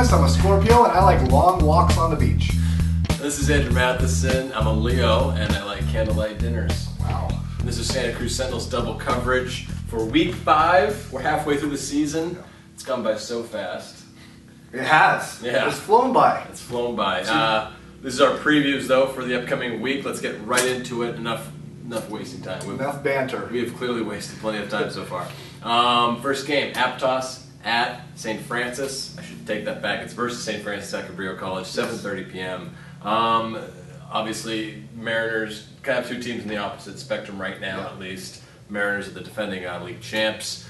Seimas. I'm a Scorpio and I like long walks on the beach. This is Andrew Mathesoon. I'm a Leo and I like candlelight dinners. Wow. And this is Santa Cruz Sentinel's double coverage for week 5. We're halfway through the season. It's gone by so fast. It has. Yeah. It's flown by. It's flown by. This is our previews though for the upcoming week. Let's get right into it. Enough wasting time. Enough banter. We have clearly wasted plenty of time so far. First game, Aptos at St. Francis. I should take that back. It's versus St. Francis at Cabrillo College, 7:30 p.m. Obviously, Mariners kind of have two teams in the opposite spectrum right now, at least. Mariners are the defending league champs.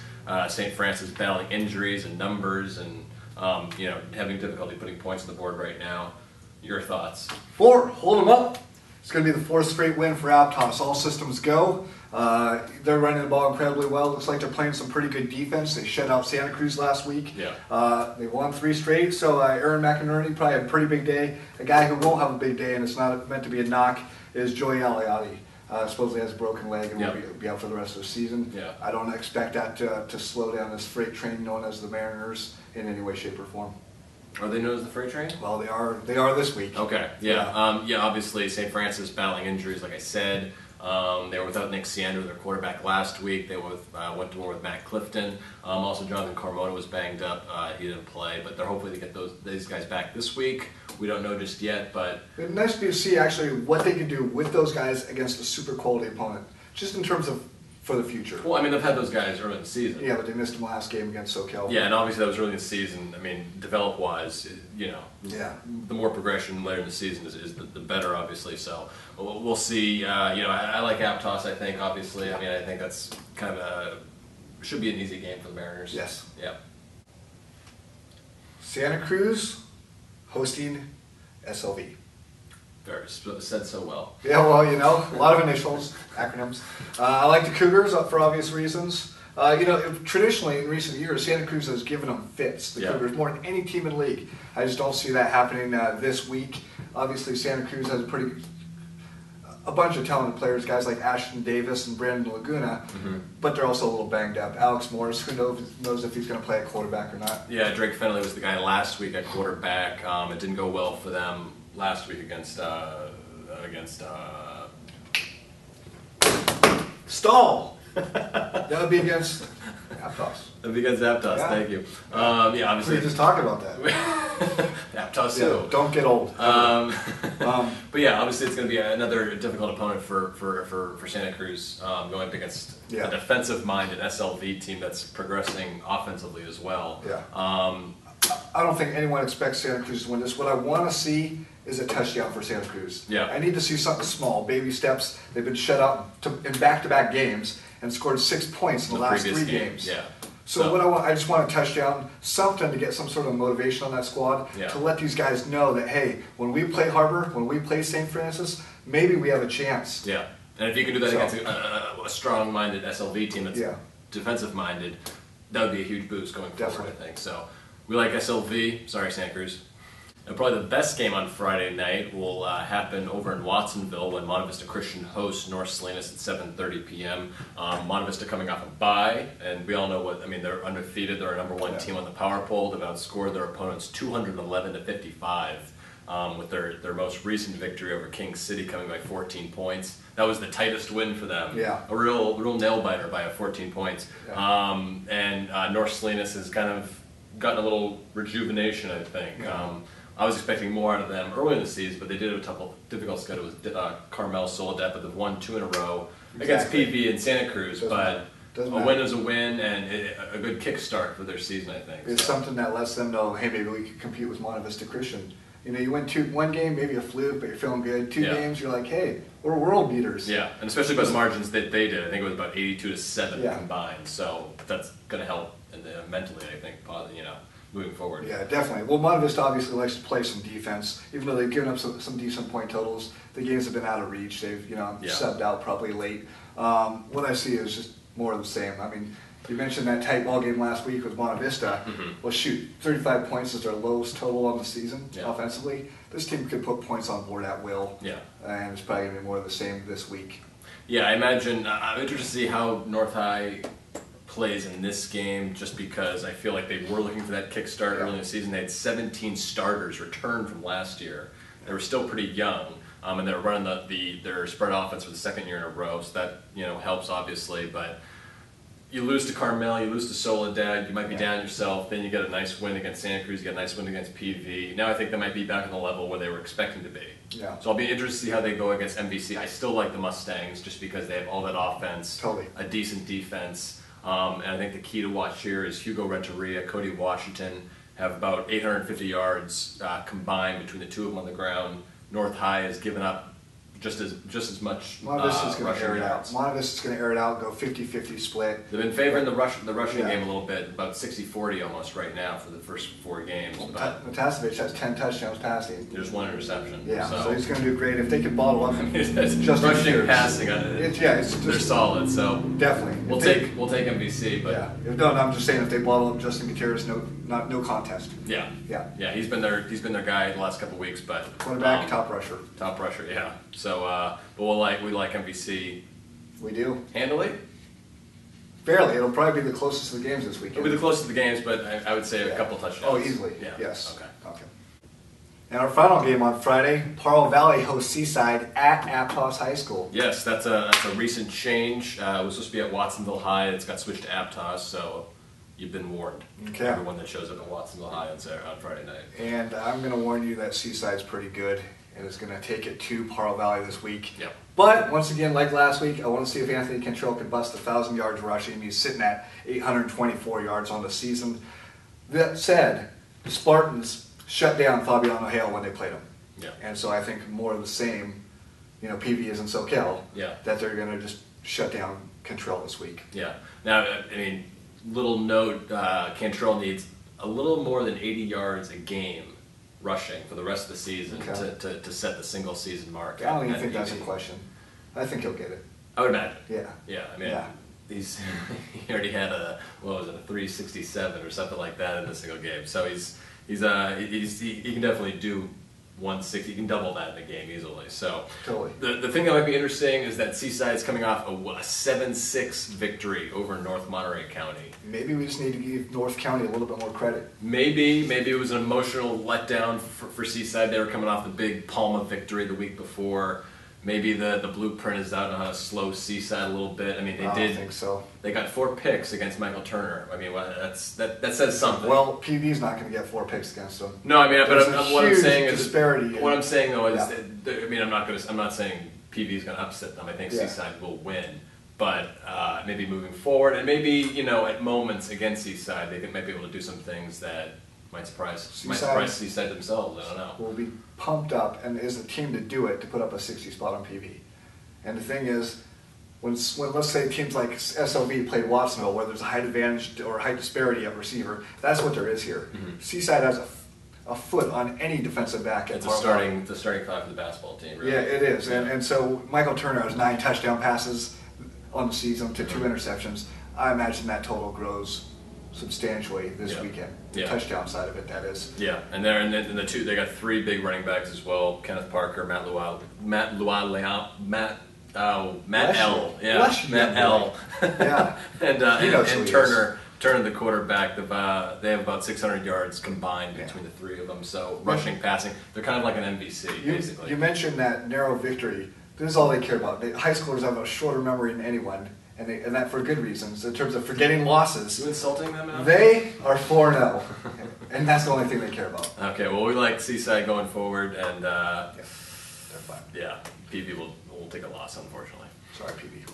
St. Francis battling injuries and numbers and having difficulty putting points on the board right now. Your thoughts? 4. Hold them up. It's going to be the 4th straight win for Aptos. All systems go. They're running the ball incredibly well. Looks like they're playing some pretty good defense. They shut out Santa Cruz last week. Yeah. They won 3 straight, so Aaron McInerney probably had a pretty big day. A guy who won't have a big day, and it's not meant to be a knock, is Joey Aliati. Supposedly has a broken leg and will be out for the rest of the season. Yeah. I don't expect that to slow down this freight train known as the Mariners in any way, shape, or form. Are they known as the freight train? Well, they are this week. Okay, yeah. Obviously, St. Francis battling injuries, like I said. They were without Nick Sander, their quarterback, last week. They went to war with Matt Clifton. Also, Jonathan Carmona was banged up. He didn't play, but they're hopefully to get these guys back this week. We don't know just yet, but it's nice to see actually what they can do with those guys against a super quality opponent, just in terms of for the future. Well, I mean, they've had those guys early in the season. Yeah, but they missed them last game against SoCal. Yeah, and obviously that was early in the season. I mean, develop-wise, the more progression later in the season is the better, obviously. So we'll see. I like Aptos. I think obviously. Yeah. I mean, I think that's kind of should be an easy game for the Mariners. Yes. Yeah. Santa Cruz hosting SLV. Very said so well. Yeah, well, a lot of initials, acronyms. I like the Cougars for obvious reasons. Traditionally in recent years, Santa Cruz has given them fits, the Cougars, more than any team in the league. I just don't see that happening this week. Obviously, Santa Cruz has a bunch of talented players, guys like Ashton Davis and Brandon Laguna, but they're also a little banged up. Alex Morris, who knows if he's going to play at quarterback or not. Yeah, Drake Fenley was the guy last week at quarterback. It didn't go well for them last week against Stall. That would be against Aptos. That would be against Aptos. Yeah. Thank you. Obviously. We were just talking about that. Aptos. Yeah, don't get old. But yeah, obviously it's going to be another difficult opponent for Santa Cruz going up against a defensive-minded SLV team that's progressing offensively as well. Yeah. I don't think anyone expects Santa Cruz to win this. What I want to see is a touchdown for Santa Cruz. Yeah. I need to see something small, baby steps. They've been shut out in back-to-back games and scored 6 points in the last 3 games. Yeah. So what I just want a touchdown, something to get some sort of motivation on that squad to let these guys know that, hey, when we play Harbor, when we play St. Francis, maybe we have a chance. Yeah. And if you can do that against a strong-minded SLV team that's defensive-minded, that would be a huge boost going forward, I think. So we like SLV. Sorry, Santa Cruz. And probably the best game on Friday night will happen over in Watsonville when Monte Vista Christian hosts North Salinas at 7:30 p.m. Monte Vista coming off a bye, and we all know they're undefeated. They're a #1 team on the power poll. They've outscored their opponents 211-55 with their most recent victory over King City coming by 14 points. That was the tightest win for them. Yeah. A real nail-biter by 14 points. Yeah. And North Salinas has kind of gotten a little rejuvenation, I think. Yeah. I was expecting more out of them early in the season, but they did have a difficult schedule with Carmel Soledad, but they've won 2 in a row against PV and Santa Cruz. But a win is a win, and a good kickstart for their season, I think. It's something that lets them know, hey, maybe we could compete with Monte Vista Christian. You win 1 game, maybe a fluke, but you're feeling good. 2 games, you're like, hey, we're world beaters. Yeah, and especially by the margins that they did. I think it was about 82-7 combined. So that's going to help mentally, I think, moving forward. Yeah, definitely. Well, Monte Vista obviously likes to play some defense. Even though they've given up some decent point totals, the games have been out of reach. They've subbed out probably late. What I see is just more of the same. I mean, you mentioned that tight ball game last week with Monte Vista. Well, shoot, 35 points is their lowest total on the season offensively. This team could put points on board at will. Yeah. And it's probably going to be more of the same this week. Yeah, I imagine. I'm interested to see how North High plays in this game just because I feel like they were looking for that kickstart early in the season. They had 17 starters returned from last year. They were still pretty young, and they were running their spread offense for the second year in a row, so that helps obviously. But you lose to Carmel, you lose to Soledad, you might be down yourself, then you get a nice win against Santa Cruz, you get a nice win against PV. Now I think they might be back on the level where they were expecting to be. Yeah. So I'll be interested to see how they go against MVC. I still like the Mustangs just because they have all that offense, a decent defense. And I think the key to watch here is Hugo Renteria, Cody Washington have about 850 yards combined between the two of them on the ground. North High has given up just as much rushing yards. Montevis is going to air it out, go 50-50 split. They've been favoring the rushing game a little bit, about 60-40 almost right now for the first 4 games. Mathesoon has 10 touchdowns passing. There's 1 interception. Yeah, so he's going to do great. If they can bottle up just rushing, passing, they're solid. So definitely, we'll take MVC. But no, I'm just saying if they bottle up Justin Gutierrez, no contest. Yeah. He's been their guy the last couple of weeks, but quarterback, top rusher. Yeah. So, but we like MVC. We do handily. Fairly, it'll probably be the closest to the games this weekend. It'll be the closest to the games, but I would say a couple touchdowns. Oh, easily. Yeah. Yes. Okay. And our final game on Friday, Parle Valley hosts Seaside at Aptos High School. Yes, that's a recent change. It was supposed to be at Watsonville High. It's got switched to Aptos, so you've been warned. Okay. Everyone that shows up at Watsonville High on Friday night. And I'm going to warn you that Seaside's pretty good and is going to take it to Parle Valley this week. Yep. But once again, like last week, I want to see if Anthony Cantrell can bust 1,000 yards rushing. He's sitting at 824 yards on the season. That said, the Spartans shut down Fabiano Hale when they played him. Yeah. And so I think more of the same, PV is in SoCal, that they're going to just shut down Cantrell this week. Yeah. Now, I mean, little note, Cantrell needs a little more than 80 yards a game rushing for the rest of the season to set the single season mark. I don't even think that's a question. I think he'll get it. I would imagine. Yeah. I mean, he already had a 367 or something like that in a single game. So he can definitely do 160. He can double that in a game easily. So totally. The thing that might be interesting is that Seaside is coming off a 7-6 victory over North Monterey County. Maybe we just need to give North County a little bit more credit. Maybe it was an emotional letdown for Seaside. They were coming off the big Palma victory the week before. Maybe the blueprint is out on how to slow Seaside a little bit. I mean, I don't think so. They got 4 picks against Michael Turner. I mean, that says something. Well, PV's not going to get 4 picks against them. No, I mean, but what I'm saying is disparity. What I'm saying though is, I mean, I'm not saying PV's going to upset them. I think Seaside will win. But maybe moving forward, and maybe at moments against Seaside, they might be able to do some things that might surprise Seaside themselves. I don't know. Will be pumped up and is the team to do it to put up a 60 spot on PV. And the thing is, when let's say teams like SLV played Watsonville, where there's a height advantage or height disparity at receiver, that's what there is here. Mm-hmm. Seaside has a foot on any defensive back. It's the starting 5 for the basketball team. Really. Yeah, it is. Yeah. And so Michael Turner has 9 touchdown passes on the season to 2 interceptions. I imagine that total grows substantially this weekend. The touchdown side of it, that is. Yeah, and they got 3 big running backs as well. Kenneth Parker, Matt L. Yeah. and Turner, the quarterback. They have about 600 yards combined between the 3 of them. So rushing, passing, they're kind of like an MVC, basically. You mentioned that narrow victory. This is all they care about. High schoolers have a shorter memory than anyone. And that for good reasons, in terms of forgetting losses. You insulting them now? They are 4-0, and that's the only thing they care about. Okay, well, we like Seaside going forward, and they're fine. Yeah, PV will take a loss, unfortunately. Sorry, PV.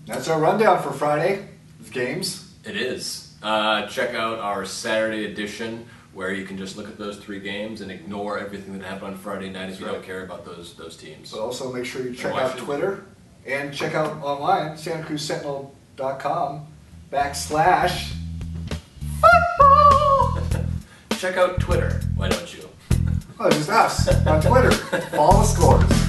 That's our rundown for Friday with games. It is. Check out our Saturday edition, where you can just look at those 3 games and ignore everything that happened on Friday night if you don't care about those teams. But also make sure you check out Twitter. And check out online, SantaCruzSentinel.com /football. Check out Twitter. Why don't you? Oh, just us on Twitter. Follow the scores.